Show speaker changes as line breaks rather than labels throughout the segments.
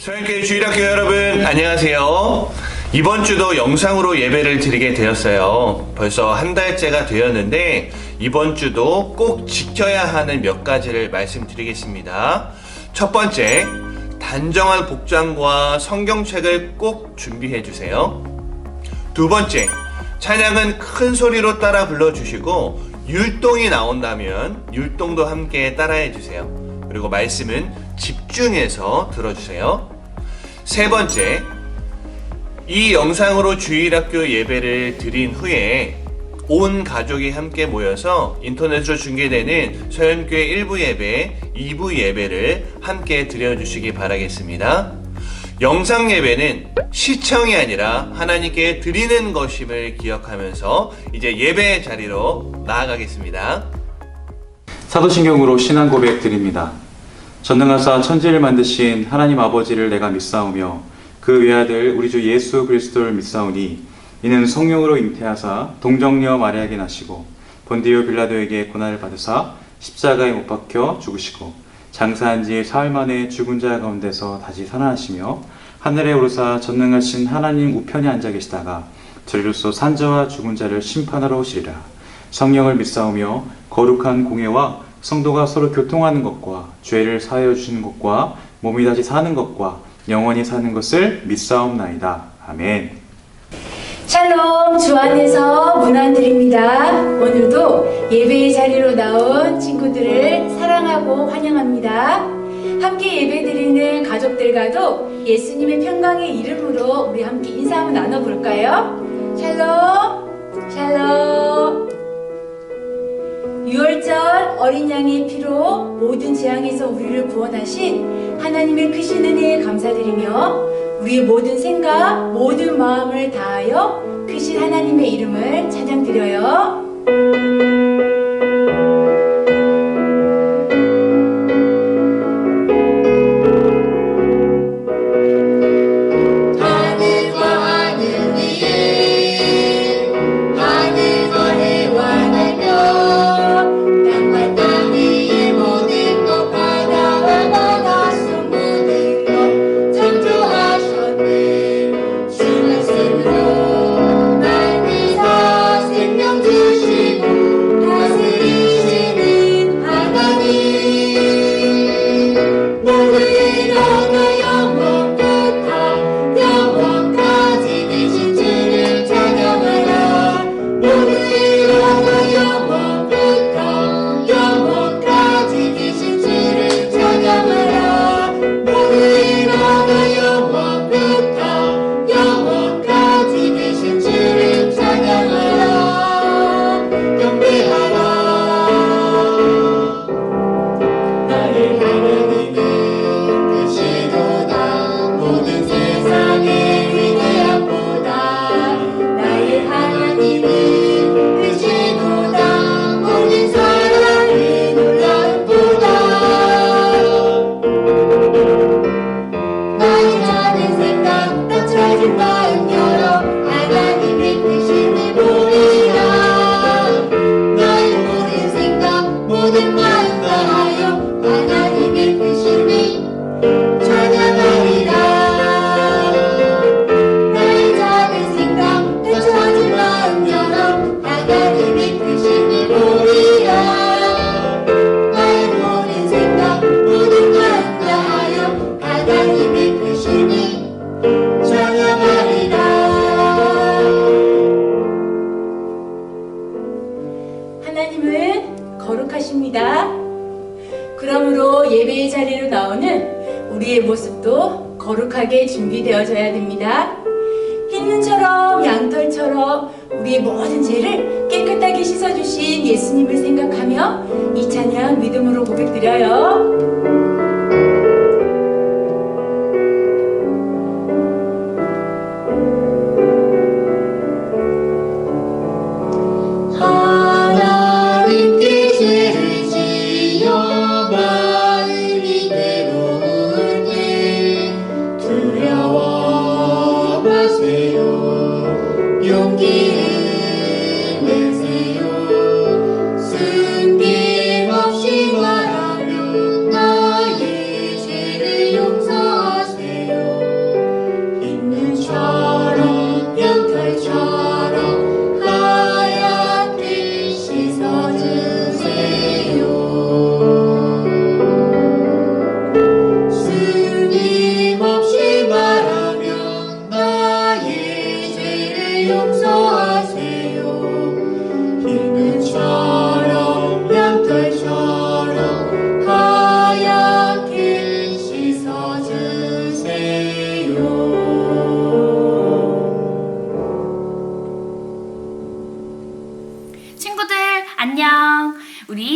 서영교회 주일학교 여러분 안녕하세요. 이번 주도 영상으로 예배를 드리게 되었어요. 벌써 한 달째가 되었는데 이번 주도 꼭 지켜야 하는 몇 가지를 말씀드리겠습니다. 첫 번째, 단정한 복장과 성경책을 꼭 준비해 주세요. 두 번째, 찬양은 큰 소리로 따라 불러주시고 율동이 나온다면 율동도 함께 따라해 주세요. 그리고 말씀은 집중해서 들어주세요. 세 번째, 이 영상으로 주일학교 예배를 드린 후에 온 가족이 함께 모여서 인터넷으로 중계되는 서현교회 1부 예배, 2부 예배를 함께 드려주시기 바라겠습니다. 영상 예배는 시청이 아니라 하나님께 드리는 것임을 기억하면서 이제 예배 자리로 나아가겠습니다.
사도신경으로 신앙 고백 드립니다. 전능하사 천지를 만드신 하나님 아버지를 내가 믿사오며 그 외아들 우리 주 예수 그리스도를 믿사오니 이는 성령으로 잉태하사 동정녀 마리아에게 나시고 본디오 빌라도에게 고난을 받으사 십자가에 못 박혀 죽으시고 장사한 지 사흘 만에 죽은 자 가운데서 다시 살아나시며 하늘에 오르사 전능하신 하나님 우편에 앉아 계시다가 저리로서 산자와 죽은 자를 심판하러 오시리라. 성령을 믿사오며 거룩한 공예와 성도가 서로 교통하는 것과 죄를 사하여 주시는 것과 몸이 다시 사는 것과 영원히 사는 것을 믿사옵나이다. 아멘.
샬롬, 주 안에서 문안드립니다. 오늘도 예배의 자리로 나온 친구들을 사랑하고 환영합니다. 함께 예배드리는 가족들과도 예수님의 평강의 이름으로 우리 함께 인사 한번 나눠볼까요? 샬롬, 샬롬. 6월절 어린 양의 피로 모든 재앙에서 우리를 구원하신 하나님의 크신 은혜에 감사드리며 우리의 모든 생각, 모든 마음을 다하여 크신 하나님의 이름을 찬양드려요. 하나님은 거룩하십니다. 그러므로 예배의 자리로 나오는 우리의 모습도 거룩하게 준비되어져야 됩니다. 흰 눈처럼 양털처럼 우리의 모든 죄를 깨끗하게 씻어주신 예수님을 생각하며 이 찬양 믿음으로 고백드려요.
용기를 내세요.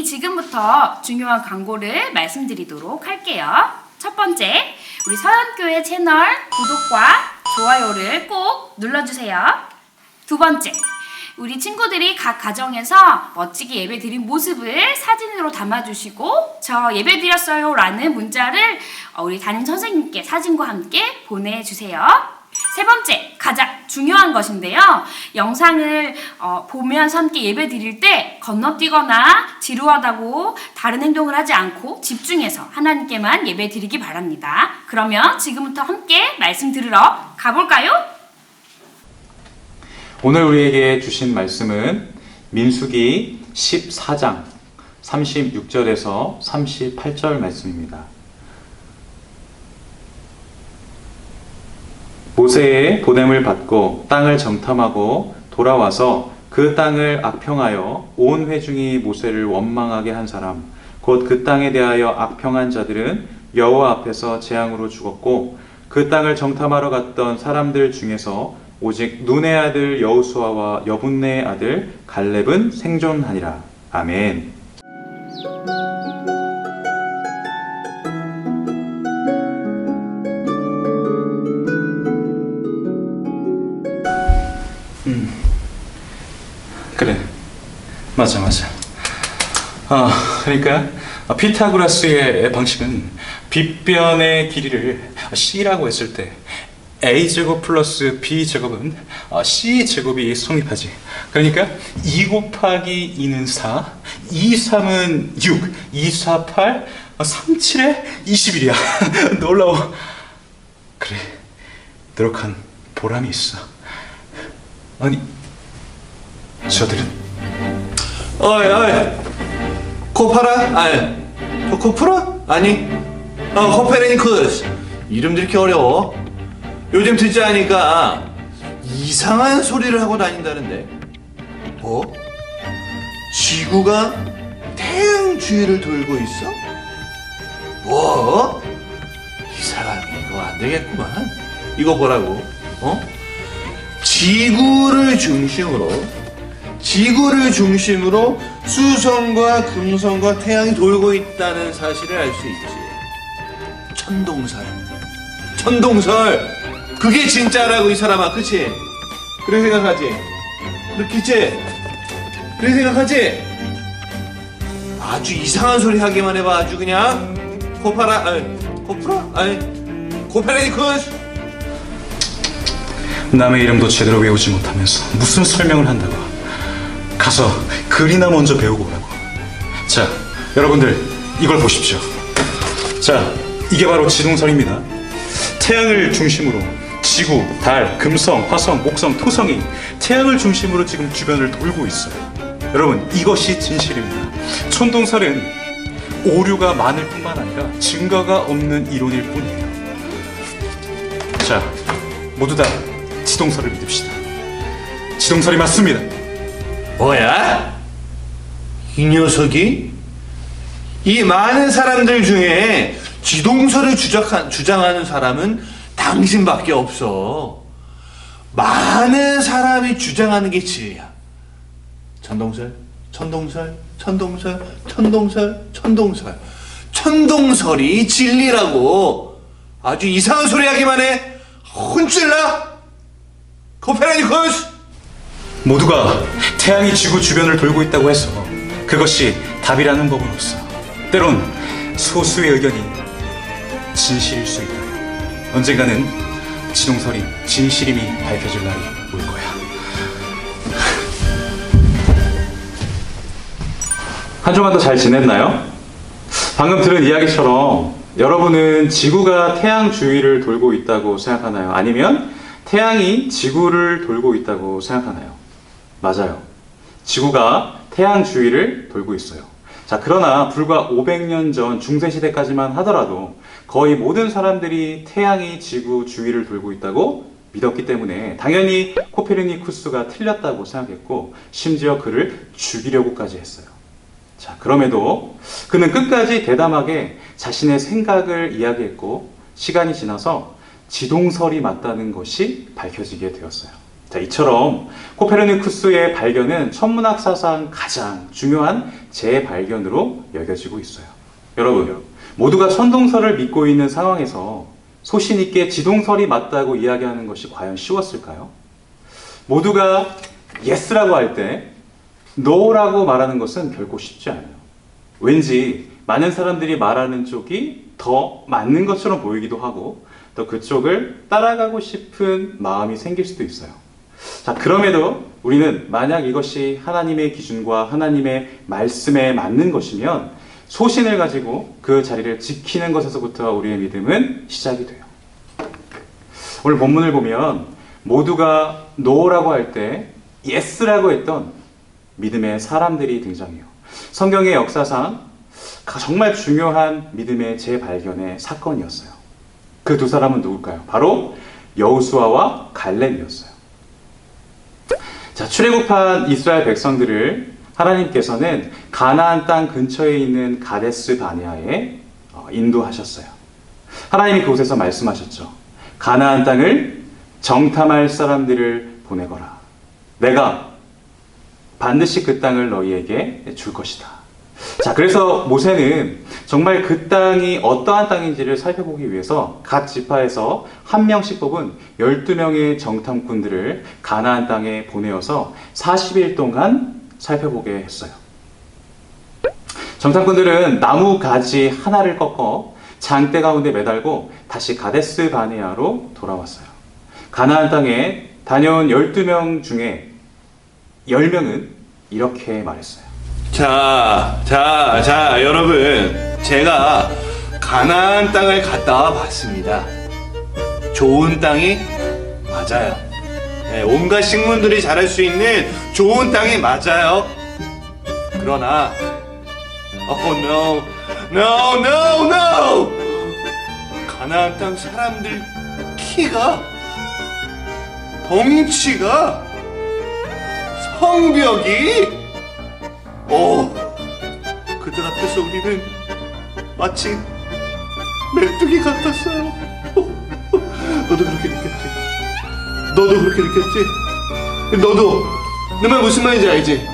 우리 지금부터 중요한 광고를 말씀드리도록 할게요. 첫 번째, 우리 서연교회 채널 구독과 좋아요를 꼭 눌러주세요. 두 번째, 우리 친구들이 각 가정에서 멋지게 예배 드린 모습을 사진으로 담아주시고 저 예배 드렸어요 라는 문자를 우리 담임 선생님께 사진과 함께 보내주세요. 세 번째, 가장 중요한 것인데요. 영상을 보면서 함께 예배 드릴 때 건너뛰거나 지루하다고 다른 행동을 하지 않고 집중해서 하나님께만 예배 드리기 바랍니다. 그러면 지금부터 함께 말씀 들으러 가볼까요?
오늘 우리에게 주신 말씀은 민수기 14장 36절에서 38절 말씀입니다. 모세의 보냄을 받고 땅을 정탐하고 돌아와서 그 땅을 악평하여 온 회중이 모세를 원망하게 한 사람, 곧 그 땅에 대하여 악평한 자들은 여호와 앞에서 재앙으로 죽었고 그 땅을 정탐하러 갔던 사람들 중에서 오직 눈의 아들 여호수아와 여분네의 아들 갈렙은 생존하니라. 아멘.
그래, 맞아. 그러니까 피타고라스의 방식은 빗변의 길이를 C라고 했을 때 A제곱 플러스 B제곱은 C제곱이 성립하지. 그러니까 2 곱하기 2는 4, 2, 3은 6, 2, 4, 8, 3, 7에 21이야. 놀라워. 그래, 노력한 보람이 있어. 아니, 저들은?
어이 코파라? 아니 코프라? 아니 코페르니쿠스. 이름도 이렇게 어려워. 요즘 듣자 하니까 이상한 소리를 하고 다닌다는데. 뭐? 지구가 태양 주위를 돌고 있어? 뭐? 이 사람이 이거 안 되겠구만. 이거 보라고. 지구를 중심으로 수성과 금성과 태양이 돌고 있다는 사실을 알 수 있지. 천동설. 그게 진짜라고 이 사람아, 그치? 그래 생각하지? 그렇겠지? 그래 생각하지? 아주 이상한 소리 하기만 해봐. 아주 그냥 코페르니쿠스.
남의 이름도 제대로 외우지 못하면서 무슨 설명을 한다고. 가서 글이나 먼저 배우고 오라고. 자, 여러분들 이걸 보십시오. 자, 이게 바로 지동설입니다. 태양을 중심으로 지구, 달, 금성, 화성, 목성, 토성이 태양을 중심으로 지금 주변을 돌고 있어요. 여러분, 이것이 진실입니다. 천동설은 오류가 많을 뿐만 아니라 증거가 없는 이론일 뿐이에요. 자, 모두 다 지동설을 믿읍시다. 지동설이 맞습니다.
뭐야? 이 녀석이? 이 많은 사람들 중에 지동설을 주장하는 사람은 당신밖에 없어. 많은 사람이 주장하는 게 진리야. 천동설이 진리라고. 아주 이상한 소리 하기만 해. 혼쭐나? 코페르니쿠스.
모두가 태양이 지구 주변을 돌고 있다고 해서 그것이 답이라는 법은 없어. 때론 소수의 의견이 진실일 수 있다. 언젠가는 지동설이 진실임이 밝혀질 날이 올 거야.
한 주간도 잘 지냈나요? 방금 들은 이야기처럼 여러분은 지구가 태양 주위를 돌고 있다고 생각하나요? 아니면 태양이 지구를 돌고 있다고 생각하나요? 맞아요. 지구가 태양 주위를 돌고 있어요. 자, 그러나 불과 500년 전 중세시대까지만 하더라도 거의 모든 사람들이 태양이 지구 주위를 돌고 있다고 믿었기 때문에 당연히 코페르니쿠스가 틀렸다고 생각했고 심지어 그를 죽이려고까지 했어요. 자, 그럼에도 그는 끝까지 대담하게 자신의 생각을 이야기했고 시간이 지나서 지동설이 맞다는 것이 밝혀지게 되었어요. 자, 이처럼 코페르니쿠스의 발견은 천문학 사상 가장 중요한 재발견으로 여겨지고 있어요. 여러분, 모두가 천동설을 믿고 있는 상황에서 소신 있게 지동설이 맞다고 이야기하는 것이 과연 쉬웠을까요? 모두가 yes라고 할 때 no라고 말하는 것은 결코 쉽지 않아요. 왠지 많은 사람들이 말하는 쪽이 더 맞는 것처럼 보이기도 하고 또 그쪽을 따라가고 싶은 마음이 생길 수도 있어요. 자, 그럼에도 우리는 만약 이것이 하나님의 기준과 하나님의 말씀에 맞는 것이면 소신을 가지고 그 자리를 지키는 것에서부터 우리의 믿음은 시작이 돼요. 오늘 본문을 보면 모두가 no라고 할 때 yes라고 했던 믿음의 사람들이 등장해요. 성경의 역사상 정말 중요한 믿음의 재발견의 사건이었어요. 그 두 사람은 누굴까요? 바로 여호수아와 갈렙이었어요. 자, 출애굽한 이스라엘 백성들을 하나님께서는 가나안 땅 근처에 있는 가데스 바네아에 인도하셨어요. 하나님이 그곳에서 말씀하셨죠. 가나안 땅을 정탐할 사람들을 보내거라. 내가 반드시 그 땅을 너희에게 줄 것이다. 자, 그래서 모세는 정말 그 땅이 어떠한 땅인지를 살펴보기 위해서 각 지파에서 한 명씩 뽑은 12명의 정탐꾼들을 가나안 땅에 보내어서 40일 동안 살펴보게 했어요. 정탐꾼들은 나무 가지 하나를 꺾어 장대 가운데 매달고 다시 가데스 바네아로 돌아왔어요. 가나안 땅에 다녀온 12명 중에 10명은 이렇게 말했어요.
자, 여러분. 제가 가나안 땅을 갔다 와 봤습니다. 좋은 땅이 맞아요. 네, 온갖 식물들이 자랄 수 있는 좋은 땅이 맞아요. 그러나, no. 가나안 땅 사람들 키가, 덩치가, 성벽이, 그들 앞에서 우리는 마치 메뚜기 같았어요. 너도 그렇게 느꼈지? 너말 무슨 말인지 알지?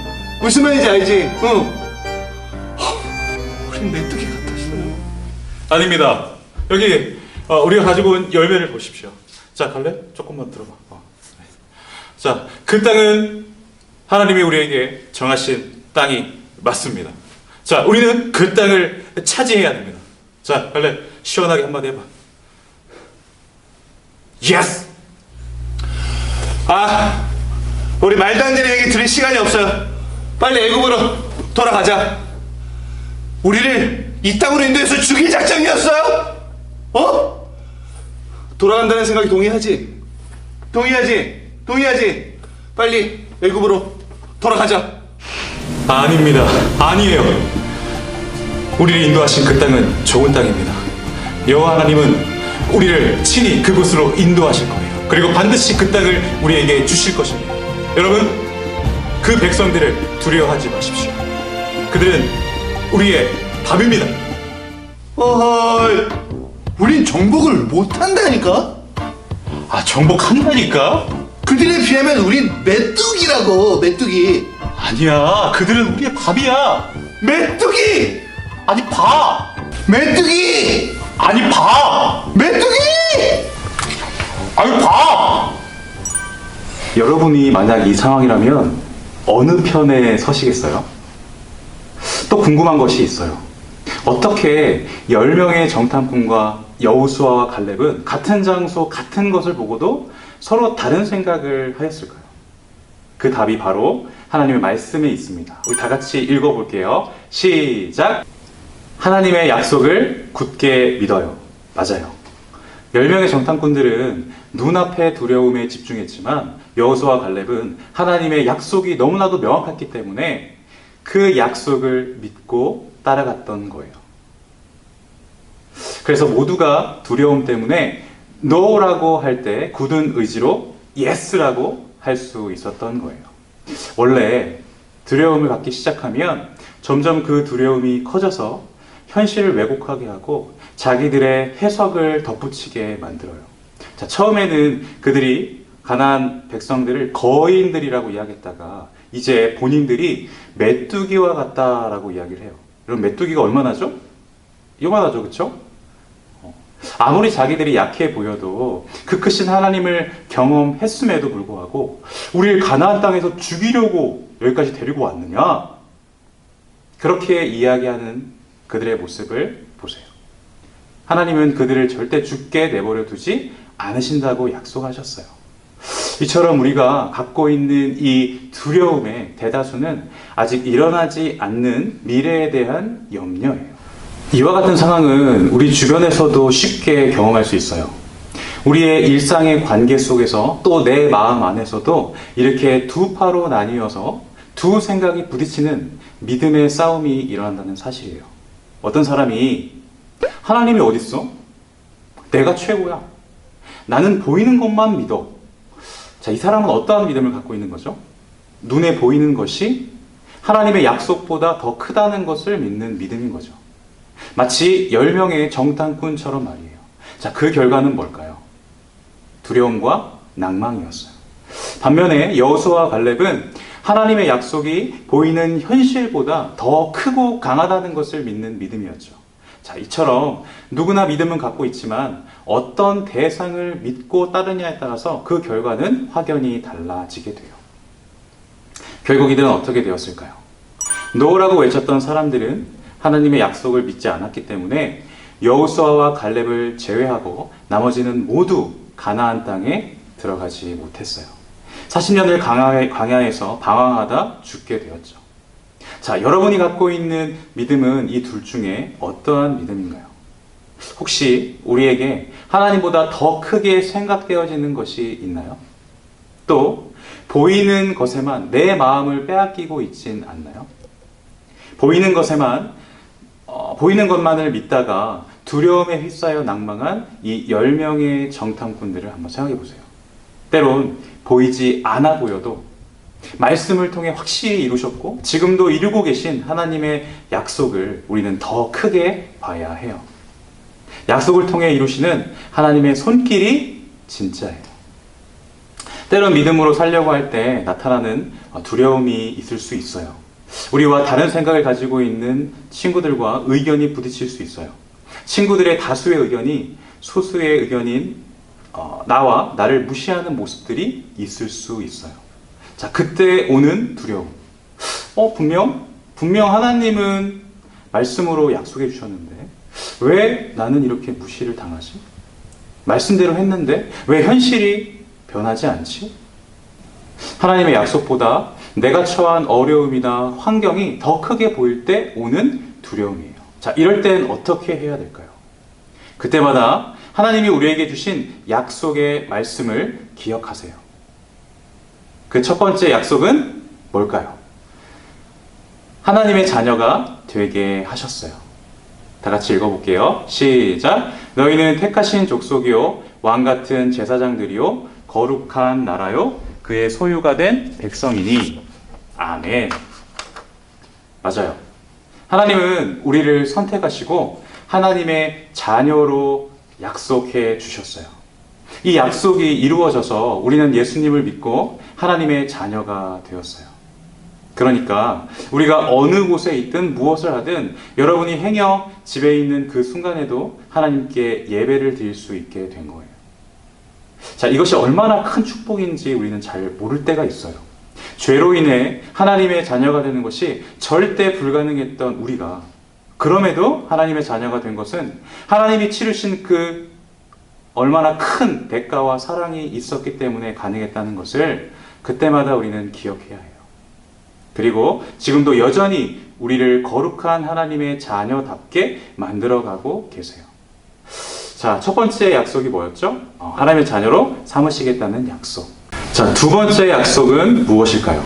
우린 메뚜기 같았어요.
아닙니다. 여기 우리가 가지고 온 열매를 보십시오. 자, 갈래? 조금만 들어봐. 자, 그 땅은 하나님이 우리에게 정하신 땅이 맞습니다. 자, 우리는 그 땅을 차지해야 됩니다. 자, 갈래? 시원하게 한마디 해봐. 예스!
우리 말도 안 되는 얘기 들을 시간이 없어요. 빨리 애굽으로 돌아가자. 우리를 이 땅으로 인도해서 죽일 작정이었어요? 돌아간다는 생각이 동의하지? 빨리 애굽으로 돌아가자.
아닙니다. 아니에요. 우리를 인도하신 그 땅은 좋은 땅입니다. 여호와 하나님은 우리를 친히 그곳으로 인도하실 거예요. 그리고 반드시 그 땅을 우리에게 주실 것입니다. 여러분, 그 백성들을 두려워하지 마십시오. 그들은 우리의 밥입니다.
우린 정복을 못한다니까?
정복한다니까?
그들에 비하면 우린 메뚜기라고.
아니야, 그들은 우리의 밥이야.
메뚜기!
아니, 밥!
메뚜기!
아니, 밥!
메뚜기!
아니, 밥!
여러분이 만약 이 상황이라면 어느 편에 서시겠어요? 또 궁금한 것이 있어요. 어떻게 10명의 정탐꾼과 여호수아와 갈렙은 같은 장소, 같은 것을 보고도 서로 다른 생각을 하였을까요? 그 답이 바로 하나님의 말씀에 있습니다. 우리 다 같이 읽어볼게요. 시작! 하나님의 약속을 굳게 믿어요. 맞아요. 10명의 정탐꾼들은 눈앞의 두려움에 집중했지만 여호수아와 갈렙은 하나님의 약속이 너무나도 명확했기 때문에 그 약속을 믿고 따라갔던 거예요. 그래서 모두가 두려움 때문에 no라고 할 때 굳은 의지로 yes라고 할 수 있었던 거예요. 원래 두려움을 갖기 시작하면 점점 그 두려움이 커져서 현실을 왜곡하게 하고 자기들의 해석을 덧붙이게 만들어요. 자, 처음에는 그들이 가나안 백성들을 거인들이라고 이야기했다가 이제 본인들이 메뚜기와 같다라고 이야기를 해요. 여러분, 메뚜기가 얼마나죠? 요만하죠, 그렇죠? 아무리 자기들이 약해 보여도 그 크신 하나님을 경험했음에도 불구하고 우리를 가나안 땅에서 죽이려고 여기까지 데리고 왔느냐? 그렇게 이야기하는 그들의 모습을 보세요. 하나님은 그들을 절대 죽게 내버려 두지 않으신다고 약속하셨어요. 이처럼 우리가 갖고 있는 이 두려움의 대다수는 아직 일어나지 않는 미래에 대한 염려예요. 이와 같은 상황은 우리 주변에서도 쉽게 경험할 수 있어요. 우리의 일상의 관계 속에서 또 내 마음 안에서도 이렇게 두 파로 나뉘어서 두 생각이 부딪히는 믿음의 싸움이 일어난다는 사실이에요. 어떤 사람이 하나님이 어딨어? 내가 최고야. 나는 보이는 것만 믿어. 자, 이 사람은 어떠한 믿음을 갖고 있는 거죠? 눈에 보이는 것이 하나님의 약속보다 더 크다는 것을 믿는 믿음인 거죠. 마치 10명의 정탐꾼처럼 말이에요. 자, 그 결과는 뭘까요? 두려움과 낭망이었어요. 반면에 여호수아와 갈렙은 하나님의 약속이 보이는 현실보다 더 크고 강하다는 것을 믿는 믿음이었죠. 자, 이처럼 누구나 믿음은 갖고 있지만 어떤 대상을 믿고 따르냐에 따라서 그 결과는 확연히 달라지게 돼요. 결국 이들은 어떻게 되었을까요? 노라고 외쳤던 사람들은 하나님의 약속을 믿지 않았기 때문에 여호수아와 갈렙을 제외하고 나머지는 모두 가나안 땅에 들어가지 못했어요. 40년을 광야에서 방황하다 죽게 되었죠. 자, 여러분이 갖고 있는 믿음은 이 둘 중에 어떠한 믿음인가요? 혹시 우리에게 하나님보다 더 크게 생각되어지는 것이 있나요? 또 보이는 것에만 내 마음을 빼앗기고 있진 않나요? 보이는 것만을 믿다가 두려움에 휩싸여 낭망한 이 10명의 정탐꾼들을 한번 생각해 보세요. 때론 보이지 않아 보여도 말씀을 통해 확실히 이루셨고 지금도 이루고 계신 하나님의 약속을 우리는 더 크게 봐야 해요. 약속을 통해 이루시는 하나님의 손길이 진짜예요. 때론 믿음으로 살려고 할 때 나타나는 두려움이 있을 수 있어요. 우리와 다른 생각을 가지고 있는 친구들과 의견이 부딪힐 수 있어요. 친구들의 다수의 의견이 소수의 의견인 나와 나를 무시하는 모습들이 있을 수 있어요. 자, 그때 오는 두려움. 분명 하나님은 말씀으로 약속해 주셨는데 왜 나는 이렇게 무시를 당하지? 말씀대로 했는데 왜 현실이 변하지 않지? 하나님의 약속보다 내가 처한 어려움이나 환경이 더 크게 보일 때 오는 두려움이에요. 자, 이럴 땐 어떻게 해야 될까요? 그때마다 하나님이 우리에게 주신 약속의 말씀을 기억하세요. 그 첫 번째 약속은 뭘까요? 하나님의 자녀가 되게 하셨어요. 다 같이 읽어볼게요. 시작. 너희는 택하신 족속이요 왕같은 제사장들이요 거룩한 나라요 그의 소유가 된 백성이니. 아멘. 맞아요. 하나님은 우리를 선택하시고 하나님의 자녀로 약속해 주셨어요. 이 약속이 이루어져서 우리는 예수님을 믿고 하나님의 자녀가 되었어요. 그러니까 우리가 어느 곳에 있든 무엇을 하든 여러분이 행여 집에 있는 그 순간에도 하나님께 예배를 드릴 수 있게 된 거예요. 자, 이것이 얼마나 큰 축복인지 우리는 잘 모를 때가 있어요. 죄로 인해 하나님의 자녀가 되는 것이 절대 불가능했던 우리가 그럼에도 하나님의 자녀가 된 것은 하나님이 치르신 그 얼마나 큰 대가와 사랑이 있었기 때문에 가능했다는 것을 그때마다 우리는 기억해야 해요. 그리고 지금도 여전히 우리를 거룩한 하나님의 자녀답게 만들어가고 계세요. 자, 첫 번째 약속이 뭐였죠? 하나님의 자녀로 삼으시겠다는 약속. 자, 두 번째 약속은 무엇일까요?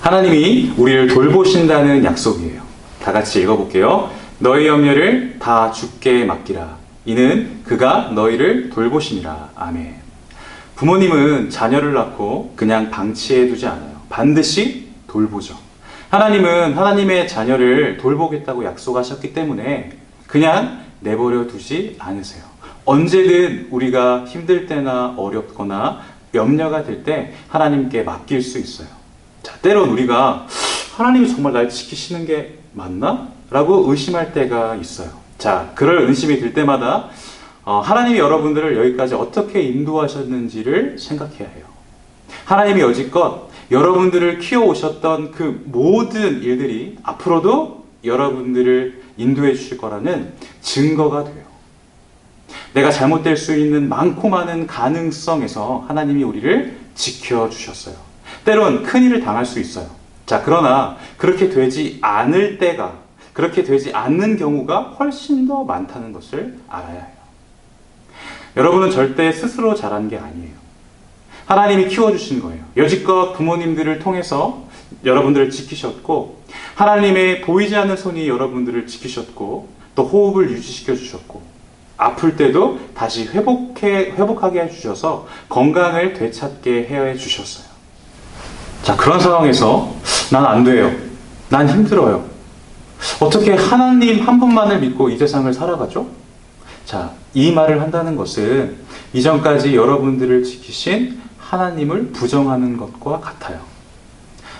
하나님이 우리를 돌보신다는 약속이에요. 다 같이 읽어볼게요. 너희 염려를 다 주께 맡기라. 이는 그가 너희를 돌보시니라. 아멘. 부모님은 자녀를 낳고 그냥 방치해 두지 않아요. 반드시 돌보죠. 하나님은 하나님의 자녀를 돌보겠다고 약속하셨기 때문에 그냥 내버려 두지 않으세요. 언제든 우리가 힘들 때나 어렵거나 염려가 될 때 하나님께 맡길 수 있어요. 자, 때론 우리가 하나님이 정말 날 지키시는 게 맞나? 라고 의심할 때가 있어요. 자, 그럴 의심이 들 때마다 하나님이 여러분들을 여기까지 어떻게 인도하셨는지를 생각해야 해요. 하나님이 여지껏 여러분들을 키워오셨던 그 모든 일들이 앞으로도 여러분들을 인도해 주실 거라는 증거가 돼요. 내가 잘못될 수 있는 많고 많은 가능성에서 하나님이 우리를 지켜주셨어요. 때론 큰일을 당할 수 있어요. 자, 그러나 그렇게 되지 않을 때가, 그렇게 되지 않는 경우가 훨씬 더 많다는 것을 알아야 해요. 여러분은 절대 스스로 잘한 게 아니에요. 하나님이 키워주신 거예요. 여지껏 부모님들을 통해서 여러분들을 지키셨고, 하나님의 보이지 않는 손이 여러분들을 지키셨고, 또 호흡을 유지시켜 주셨고, 아플 때도 다시 회복하게 해주셔서 건강을 되찾게 해 주셨어요. 자, 그런 상황에서 난 안 돼요. 난 힘들어요. 어떻게 하나님 한 분만을 믿고 이 세상을 살아가죠? 자, 이 말을 한다는 것은 이전까지 여러분들을 지키신 하나님을 부정하는 것과 같아요.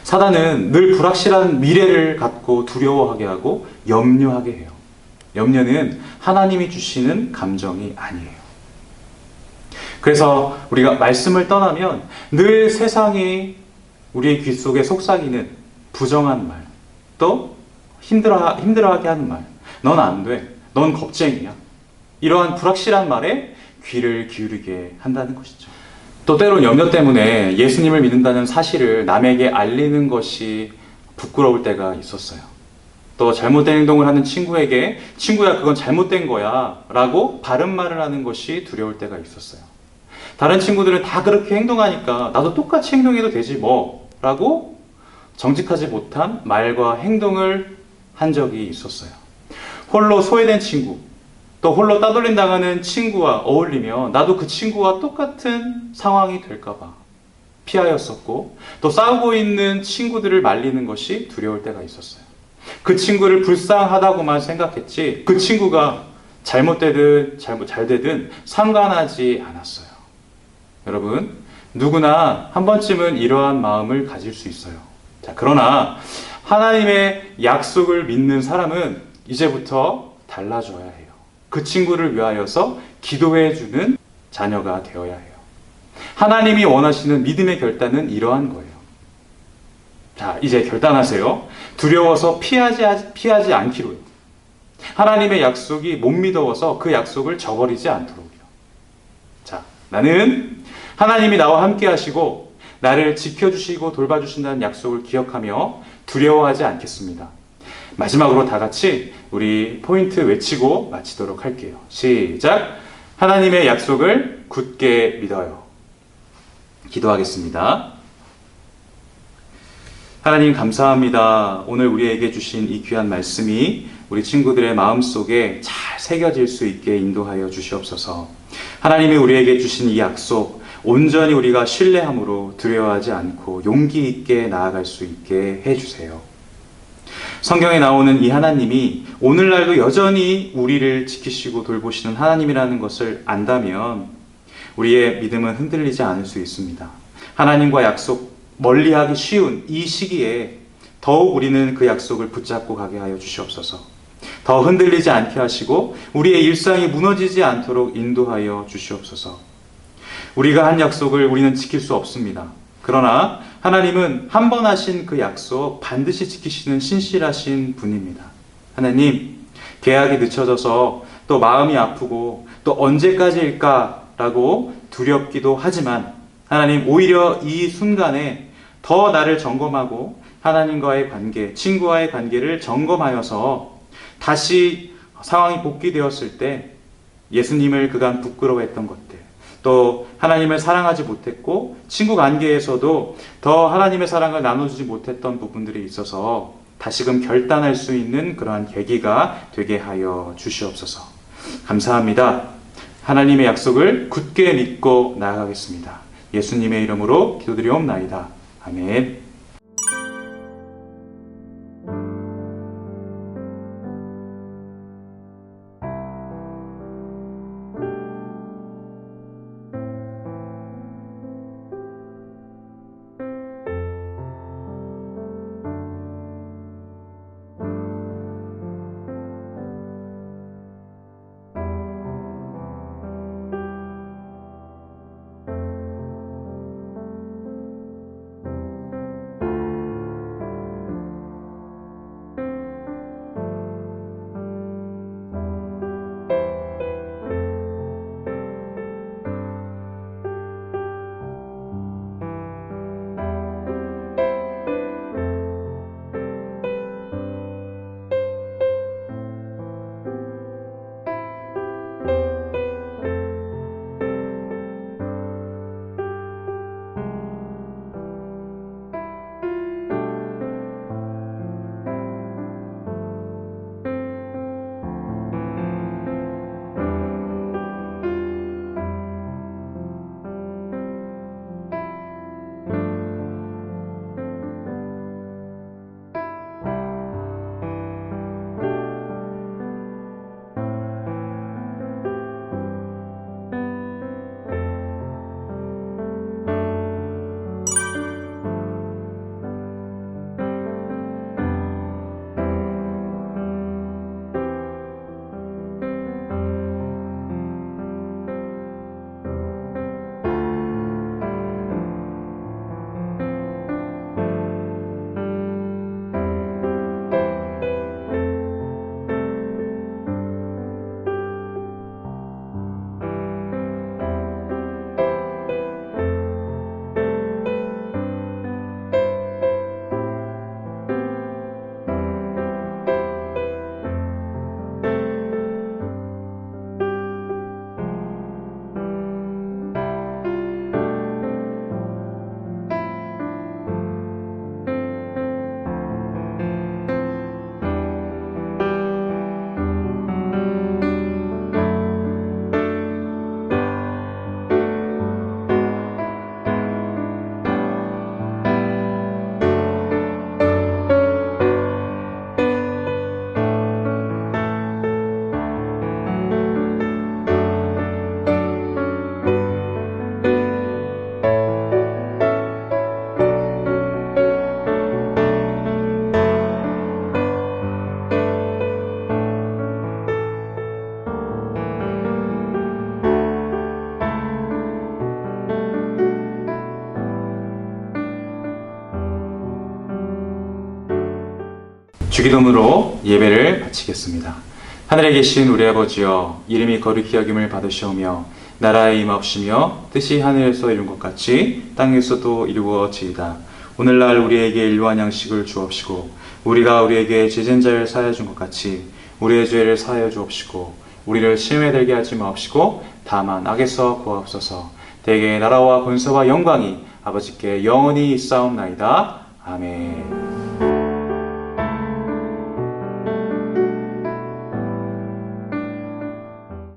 사단은 늘 불확실한 미래를 갖고 두려워하게 하고 염려하게 해요. 염려는 하나님이 주시는 감정이 아니에요. 그래서 우리가 말씀을 떠나면 늘 세상이 우리의 귀 속에 속삭이는 부정한 말, 또 힘들어하게 하는 말, 넌 안 돼, 넌 겁쟁이야, 이러한 불확실한 말에 귀를 기울이게 한다는 것이죠. 또 때론 염려 때문에 예수님을 믿는다는 사실을 남에게 알리는 것이 부끄러울 때가 있었어요. 또 잘못된 행동을 하는 친구에게 친구야 그건 잘못된 거야 라고 바른 말을 하는 것이 두려울 때가 있었어요. 다른 친구들은 다 그렇게 행동하니까 나도 똑같이 행동해도 되지 뭐 라고 정직하지 못한 말과 행동을 한 적이 있었어요. 홀로 소외된 친구, 또 홀로 따돌림 당하는 친구와 어울리면 나도 그 친구와 똑같은 상황이 될까봐 피하였었고, 또 싸우고 있는 친구들을 말리는 것이 두려울 때가 있었어요. 그 친구를 불쌍하다고만 생각했지 그 친구가 잘못되든 잘되든 상관하지 않았어요. 여러분, 누구나 한 번쯤은 이러한 마음을 가질 수 있어요. 자, 그러나 하나님의 약속을 믿는 사람은 이제부터 달라져야 해요. 그 친구를 위하여서 기도해주는 자녀가 되어야 해요. 하나님이 원하시는 믿음의 결단은 이러한 거예요. 자, 이제 결단하세요. 두려워서 피하지 않기로요. 하나님의 약속이 못 믿어서 그 약속을 저버리지 않도록요. 자, 나는 하나님이 나와 함께 하시고 나를 지켜주시고 돌봐주신다는 약속을 기억하며 두려워하지 않겠습니다. 마지막으로 다 같이 우리 포인트 외치고 마치도록 할게요. 시작! 하나님의 약속을 굳게 믿어요. 기도하겠습니다. 하나님 감사합니다. 오늘 우리에게 주신 이 귀한 말씀이 우리 친구들의 마음속에 잘 새겨질 수 있게 인도하여 주시옵소서. 하나님이 우리에게 주신 이 약속 온전히 우리가 신뢰함으로 두려워하지 않고 용기 있게 나아갈 수 있게 해주세요. 성경에 나오는 이 하나님이 오늘날도 여전히 우리를 지키시고 돌보시는 하나님이라는 것을 안다면 우리의 믿음은 흔들리지 않을 수 있습니다. 하나님과 약속 멀리하기 쉬운 이 시기에 더욱 우리는 그 약속을 붙잡고 가게 하여 주시옵소서. 더 흔들리지 않게 하시고 우리의 일상이 무너지지 않도록 인도하여 주시옵소서. 우리가 한 약속을 우리는 지킬 수 없습니다. 그러나 하나님은 한 번 하신 그 약속 반드시 지키시는 신실하신 분입니다. 하나님, 계약이 늦춰져서 또 마음이 아프고 또 언제까지일까라고 두렵기도 하지만 하나님, 오히려 이 순간에 더 나를 점검하고 하나님과의 관계, 친구와의 관계를 점검하여서 다시 상황이 복귀되었을 때 예수님을 그간 부끄러워했던 것들, 또 하나님을 사랑하지 못했고 친구 관계에서도 더 하나님의 사랑을 나눠주지 못했던 부분들이 있어서 다시금 결단할 수 있는 그러한 계기가 되게 하여 주시옵소서. 감사합니다. 하나님의 약속을 굳게 믿고 나아가겠습니다. 예수님의 이름으로 기도드리옵나이다. 아멘. 주기도문으로 예배를 마치겠습니다. 하늘에 계신 우리 아버지여, 이름이 거룩히 여김을 받으시오며 나라의 임하옵시며 뜻이 하늘에서 이룬 것 같이 땅에서도 이루어지이다. 오늘날 우리에게 일용할 양식을 주옵시고 우리가 우리에게 죄진 자를 사하여 준 것 같이 우리의 죄를 사하여 주옵시고 우리를 시험에 들게 하지 마옵시고 다만 악에서 구하옵소서. 대개 나라와 권세와 영광이 아버지께 영원히 있사옵나이다. 아멘.